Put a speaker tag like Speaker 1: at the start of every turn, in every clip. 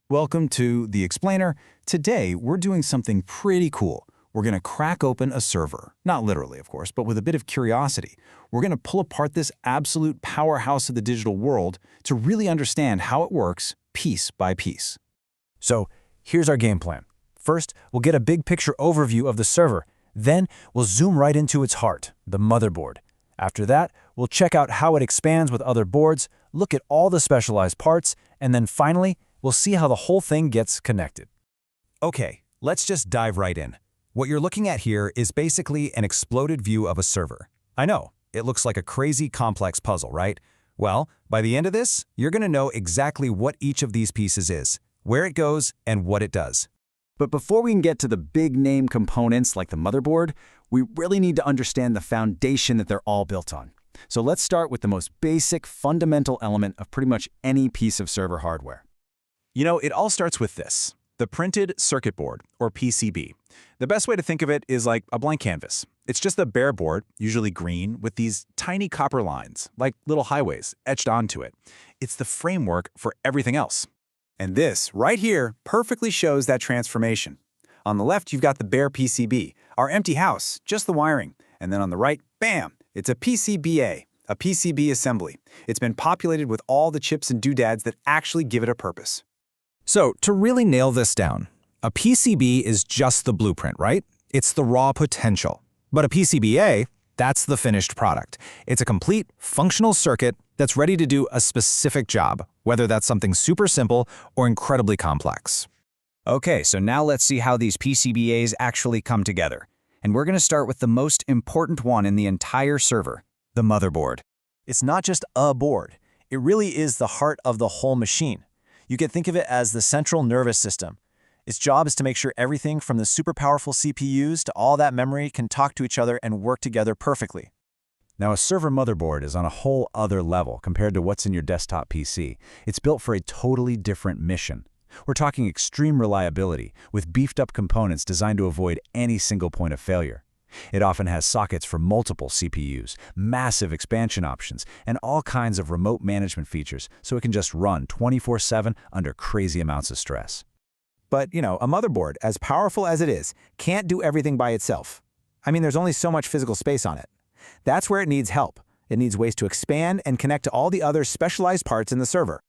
Speaker 1: Welcome to The Explainer. Today, we're doing something pretty cool. We're going to crack open a server. Not literally, of course, but with a bit of curiosity. We're going to pull apart this absolute powerhouse of the digital world to really understand how it works piece by piece.
Speaker 2: So here's our game plan. First, we'll get a big picture overview of the server. Then we'll zoom right into its heart, the motherboard. After that, we'll check out how it expands with other boards, look at all the specialized parts, and then finally, we'll see how the whole thing gets connected.
Speaker 3: Okay, let's just dive right in. What you're looking at here is basically an exploded view of a server. I know, it looks like a crazy complex puzzle, right? Well, by the end of this, you're going to know exactly what each of these pieces is, where it goes, and what it does.
Speaker 1: But before we can get to the big name components like the motherboard, we really need to understand the foundation that they're all built on. So let's start with the most basic, fundamental element of pretty much any piece of server hardware.
Speaker 3: You know, it all starts with this, the printed circuit board, or PCB. The best way to think of it is like a blank canvas. It's just a bare board, usually green, with these tiny copper lines, like little highways, etched onto it. It's the framework for everything else. And this, right here, perfectly shows that transformation. On the left, you've got the bare PCB, our empty house, just the wiring. And then on the right, bam, it's a PCBA, a PCB assembly. It's been populated with all the chips and doodads that actually give it a purpose. So, to really nail this down, a PCB is just the blueprint, right? It's the raw potential. But a PCBA, that's the finished product. It's a complete, functional circuit that's ready to do a specific job, whether that's something super simple or incredibly complex.
Speaker 4: Okay, so now let's see how these PCBAs actually come together. And we're going to start with the most important one in the entire server, the motherboard.
Speaker 2: It's not just a board. It really is the heart of the whole machine. You can think of it as the central nervous system. Its job is to make sure everything from the super powerful CPUs to all that memory can talk to each other and work together perfectly.
Speaker 3: Now, a server motherboard is on a whole other level compared to what's in your desktop PC. It's built for a totally different mission. We're talking extreme reliability, with beefed-up components designed to avoid any single point of failure. It often has sockets for multiple CPUs, massive expansion options, and all kinds of remote management features so it can just run 24/7 under crazy amounts of stress.
Speaker 5: But, you know, a motherboard, as powerful as it is, can't do everything by itself. I mean, there's only so much physical space on it. That's where it needs help. It needs ways to expand and connect to all the other specialized parts in the server.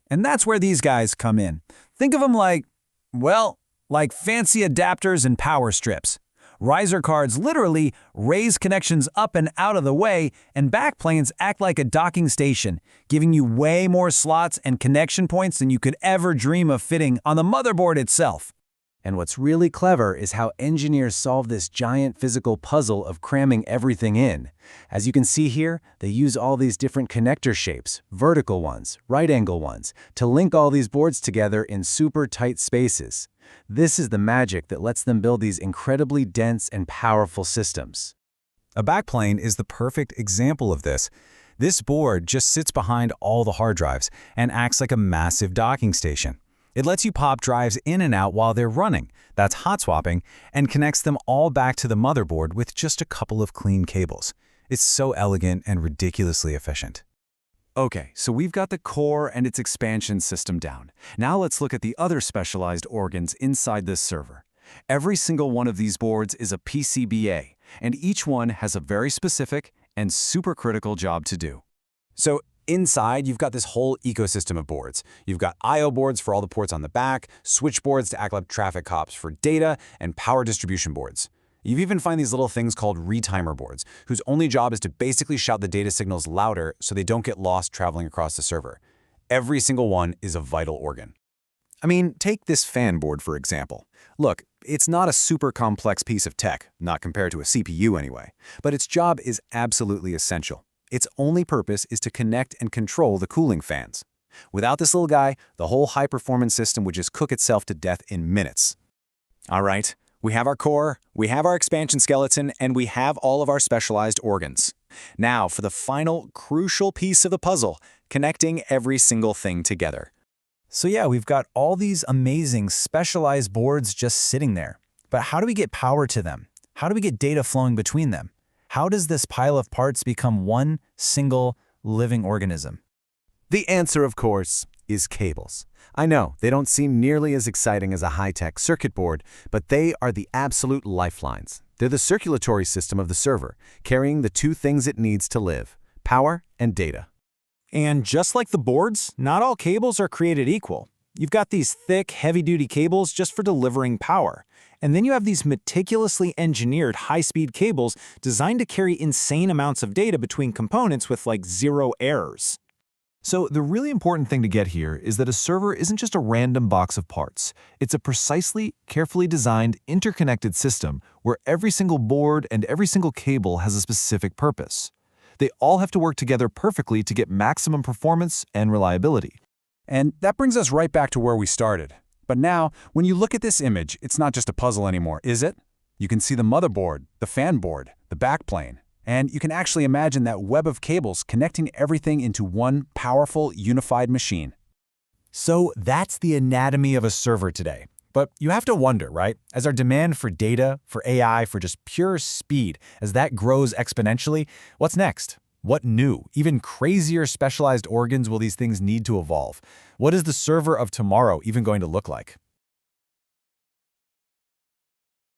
Speaker 3: And that's where these guys come in. Think of them like, well, like fancy adapters and power strips. Riser cards literally raise connections up and out of the way, and backplanes act like a docking station, giving you way more slots and connection points than you could ever dream of fitting on the motherboard itself.
Speaker 2: And what's really clever is how engineers solve this giant physical puzzle of cramming everything in. As you can see here, they use all these different connector shapes, vertical ones, right-angle ones, to link all these boards together in super tight spaces. This is the magic that lets them build these incredibly dense and powerful systems.
Speaker 3: A backplane is the perfect example of this. This board just sits behind all the hard drives and acts like a massive docking station. It lets you pop drives in and out while they're running, that's hot swapping, and connects them all back to the motherboard with just a couple of clean cables. It's so elegant and ridiculously efficient. Okay, so we've got the core and its expansion system down. Now let's look at the other specialized organs inside this server. Every single one of these boards is a PCBA, and each one has a very specific and super critical job to do. So inside, you've got this whole ecosystem of boards. You've got I/O boards for all the ports on the back, switch boards to act like traffic cops for data, and power distribution boards. You even find these little things called retimer boards, whose only job is to basically shout the data signals louder so they don't get lost traveling across the server. Every single one is a vital organ. I mean, take this fan board, for example. Look, it's not a super complex piece of tech, not compared to a CPU anyway, but its job is absolutely essential. Its only purpose is to connect and control the cooling fans. Without this little guy, the whole high-performance system would just cook itself to death in minutes. All right, we have our core, we have our expansion skeleton, and we have all of our specialized organs. Now for the final, crucial piece of the puzzle, connecting every single thing together.
Speaker 2: So yeah, we've got all these amazing specialized boards just sitting there. But how do we get power to them? How do we get data flowing between them? How does this pile of parts become one single living organism?
Speaker 5: The answer, of course,
Speaker 2: is cables. I know, they don't seem nearly as exciting as a high-tech circuit board, but they are the absolute lifelines. They're the circulatory system of the server, carrying the two things it needs to live: power and data.
Speaker 5: And just like the boards, not all cables are created equal. You've got these thick, heavy-duty cables just for delivering power. And then you have these meticulously engineered high-speed cables designed to carry insane amounts of data between components with like 0 errors.
Speaker 1: So the really important thing to get here is that a server isn't just a random box of parts. It's a precisely, carefully designed, interconnected system where every single board and every single cable has a specific purpose. They all have to work together perfectly to get maximum performance and reliability.
Speaker 2: And that brings us right back to where we started. But now, when you look at this image, it's not just a puzzle anymore, is it? You can see the motherboard, the fan board, the backplane, and you can actually imagine that web of cables connecting everything into one powerful, unified machine.
Speaker 1: So that's the anatomy of a server today. But you have to wonder, right? As our demand for data, for AI, for just pure speed, as that grows exponentially, what's next? What new, even crazier specialized organs will these things need to evolve? What is the server of tomorrow even going to look like?